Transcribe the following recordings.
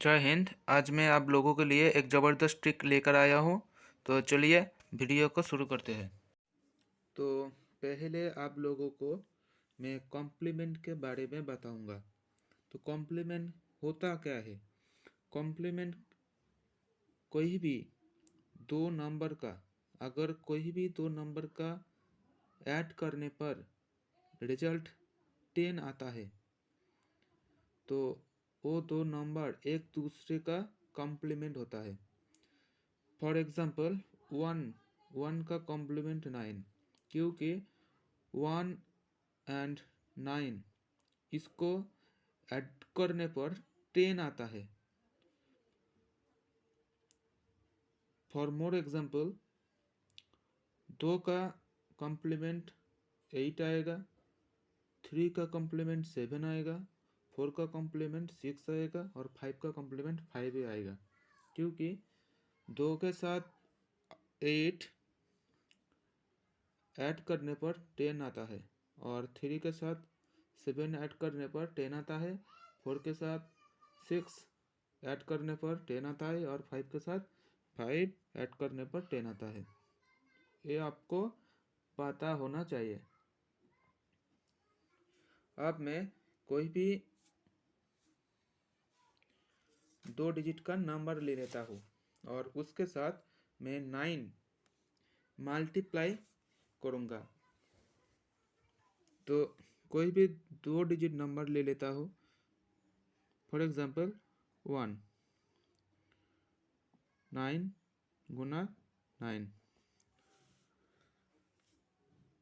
जय हिंद। आज मैं आप लोगों के लिए एक ज़बरदस्त ट्रिक लेकर आया हूँ। तो चलिए वीडियो को शुरू करते हैं। तो पहले आप लोगों को मैं कॉम्प्लीमेंट के बारे में बताऊंगा। तो कॉम्प्लीमेंट होता क्या है? कॉम्प्लीमेंट कोई भी दो नंबर का, अगर कोई भी दो नंबर का ऐड करने पर रिजल्ट 10 आता है तो वो दो नंबर एक दूसरे का कॉम्प्लीमेंट होता है। फॉर एग्जाम्पल 1 का कॉम्प्लीमेंट 9, क्योंकि 1 और 9 इसको ऐड करने पर 10 आता है। फॉर मोर एग्जाम्पल 2 का कॉम्प्लीमेंट 8 आएगा, 3 का कॉम्प्लीमेंट 7 आएगा, 4 का कॉम्प्लीमेंट 6 आएगा और 5 का कॉम्प्लीमेंट 5 आएगा, क्योंकि 2 के साथ 8 ऐड करने पर 10 आता है और 3 के साथ 7 ऐड करने पर 10 आता है, 4 के साथ 6 ऐड करने पर 10 आता है और 5 के साथ 5 ऐड करने पर 10 आता है। ये आपको पता होना चाहिए। अब मैं कोई भी 2 डिजिट का नंबर ले लेता हूँ और उसके साथ मैं 9 मल्टीप्लाई करूँगा। तो कोई भी 2 डिजिट नंबर ले लेता हूँ। फॉर एग्जाम्पल 1 9 गुना 9,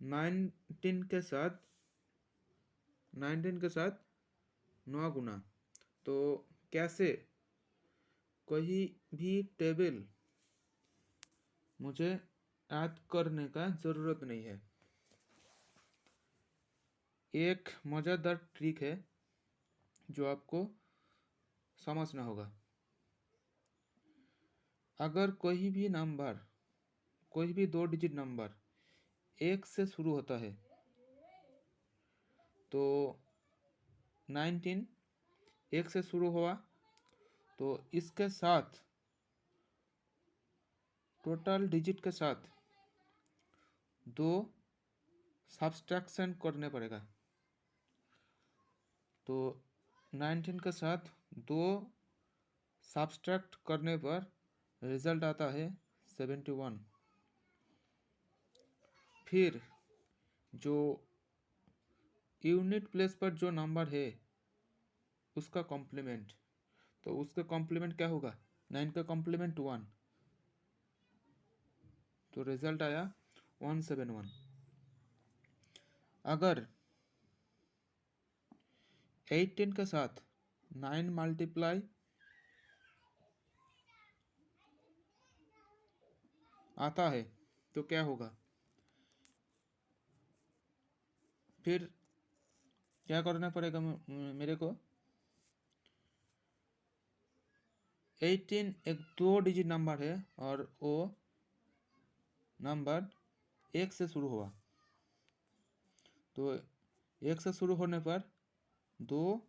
19 के साथ 9 गुना। तो कैसे? कोई भी टेबल मुझे याद करने का ज़रूरत नहीं है। एक मज़ेदार ट्रिक है जो आपको समझना होगा। अगर कोई भी नंबर, कोई भी 2 डिजिट नंबर 1 से शुरू होता है तो 19 1 से शुरू हुआ तो इसके साथ टोटल डिजिट के साथ 2 सब्सट्रैक्शन करने पड़ेगा। तो 19 के साथ 2 सब्सट्रैक्ट करने पर रिजल्ट आता है 71। फिर जो यूनिट प्लेस पर जो नंबर है उसका कॉम्प्लीमेंट, तो उसका कॉम्प्लीमेंट क्या होगा? 9 का कॉम्प्लीमेंट 1, तो रिजल्ट आया 171। अगर 18 के साथ 9 मल्टीप्लाई आता है तो क्या होगा? फिर क्या करना पड़ेगा मेरे को? 18 एक 2 डिजिट नंबर है और वो नंबर 1 से शुरू हुआ, तो 1 से शुरू होने पर 2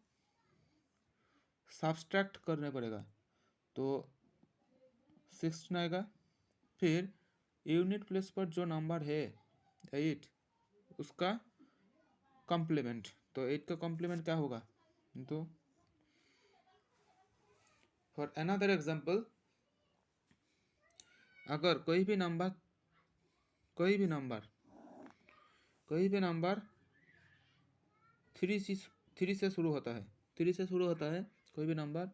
सब्सट्रैक्ट करने पड़ेगा तो 16 आएगा। फिर यूनिट प्लेस पर जो नंबर है 8 उसका कॉम्प्लीमेंट, तो 8 का कॉम्प्लीमेंट क्या होगा? तो फॉर अनदर एग्जांपल, अगर कोई भी नंबर 3 से शुरू होता है, 3 से शुरू होता है कोई भी नंबर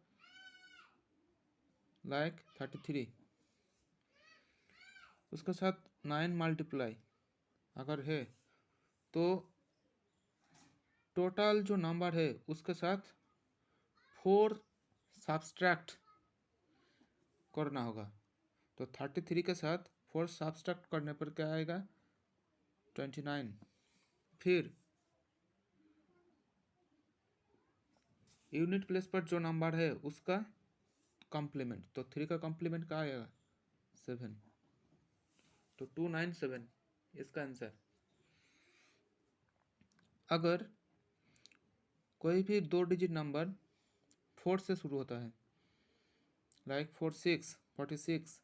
लाइक 33, उसके साथ 9 मल्टीप्लाई अगर है तो टोटल जो नंबर है उसके साथ 4 सब्सट्रैक्ट करना होगा। तो 33 के साथ 4 सब्सट्रैक्ट करने पर क्या आएगा? 29। फिर यूनिट प्लेस पर जो नंबर है उसका कॉम्प्लीमेंट, तो 3 का कॉम्प्लीमेंट क्या आएगा? 7, तो 297 इसका आंसर। अगर कोई भी 2 डिजिट नंबर 4 से शुरू होता है लाइक 46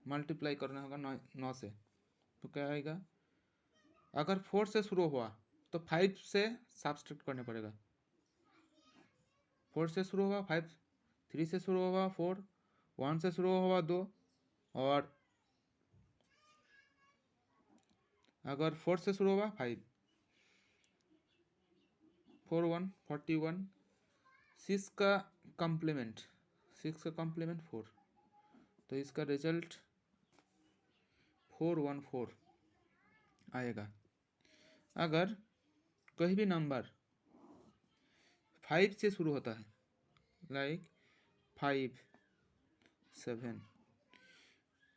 मल्टीप्लाई करना होगा 9 से, तो क्या आएगा? अगर 4 से शुरू हुआ तो 5 से सब्ट्रैक्ट करने पड़ेगा। 4 से शुरू हुआ 5, 3 से शुरू हुआ 4, 1 से शुरू हुआ 2, और अगर 4 से शुरू हुआ 5, 4 1 41, 6 का कॉम्प्लीमेंट 4, तो इसका रिजल्ट 414 आएगा। अगर कोई भी नंबर 5 से शुरू होता है, लाइक 5 7,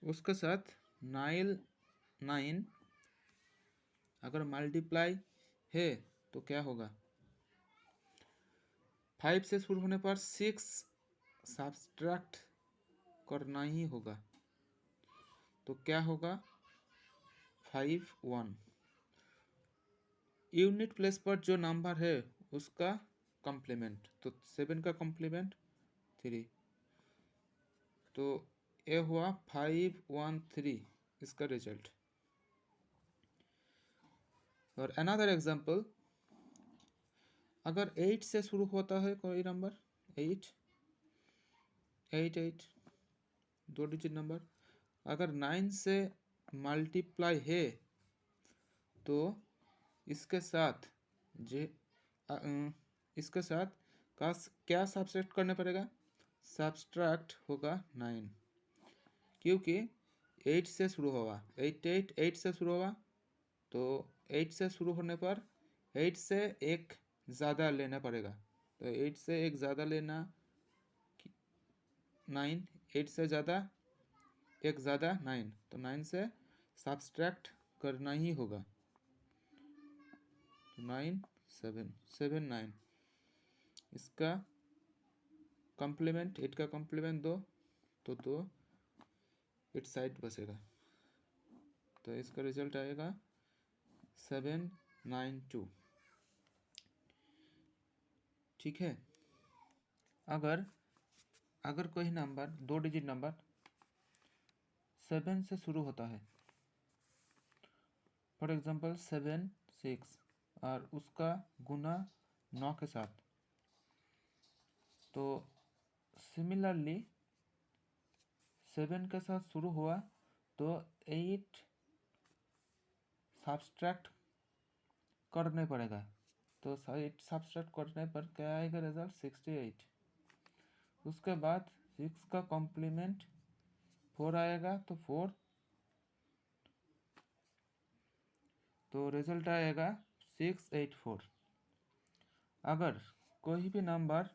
उसके साथ 9 अगर मल्टीप्लाई है तो क्या होगा? 5 से शुरू होने पर 6 सब्ट्रैक्ट करना ही होगा, तो क्या होगा? 5 1। यूनिट प्लेस पर जो नंबर है उसका कॉम्प्लीमेंट, तो 7 का कॉम्प्लीमेंट 3, तो ये हुआ 513 इसका रिजल्ट। और अनदर एग्जांपल, अगर 8 से शुरू होता है कोई नंबर, 8 2 डिजिट नंबर, अगर 9 से मल्टीप्लाई है तो इसके साथ इसके साथ क्या सब्ट्रैक्ट करना पड़ेगा? सब्ट्रैक्ट होगा 9, क्योंकि 8 से शुरू होगा, 8 से शुरू होगा, तो 8 से शुरू होने पर 8 से एक ज़्यादा लेना पड़ेगा, तो 8 से एक ज़्यादा लेना 9, 8 से ज़्यादा एक ज़्यादा 9, तो 9 से सब्ट्रैक्ट करना ही होगा, 9 7 7 9, इसका कॉम्प्लीमेंट 8 का कॉम्प्लीमेंट 2, तो 2 इट साइड बचेगा, तो इसका रिजल्ट आएगा 792। ठीक है। अगर कोई नंबर 2 डिजिट नंबर 7 से शुरू होता है, फॉर एग्जांपल 7 6, और उसका गुना 9 के साथ, तो सिमिलरली 7 के साथ शुरू हुआ तो 8 सब्ट्रैक्ट करने पड़ेगा, तो 8 सब्ट्रैक्ट करने पर क्या आएगा रिजल्ट? 68। उसके बाद 6 का कॉम्प्लीमेंट 4 आएगा, तो 4, तो रिजल्ट आएगा 684। अगर कोई भी नंबर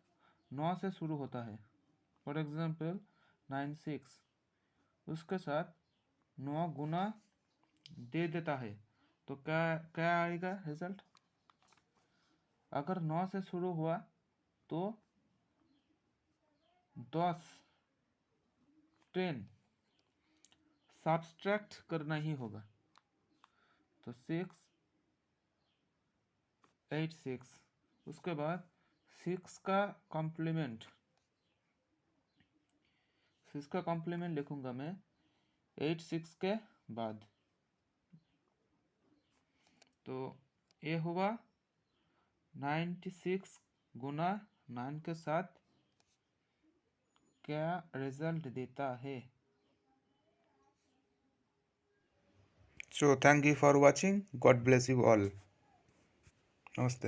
9 से शुरू होता है, फॉर एग्जांपल 96, उसके साथ 9 गुना दे देता है, तो क्या क्या आएगा रिजल्ट? अगर 9 से शुरू हुआ तो 10 सब्ट्रैक्ट करना ही होगा, तो 686, उसके बाद 6 का कॉम्प्लीमेंट लिखूंगा मैं 86 के बाद, तो ये हुआ 96 गुना 9 के साथ क्या रिजल्ट देता है। So thank you for watching. God bless you all. नमस्ते।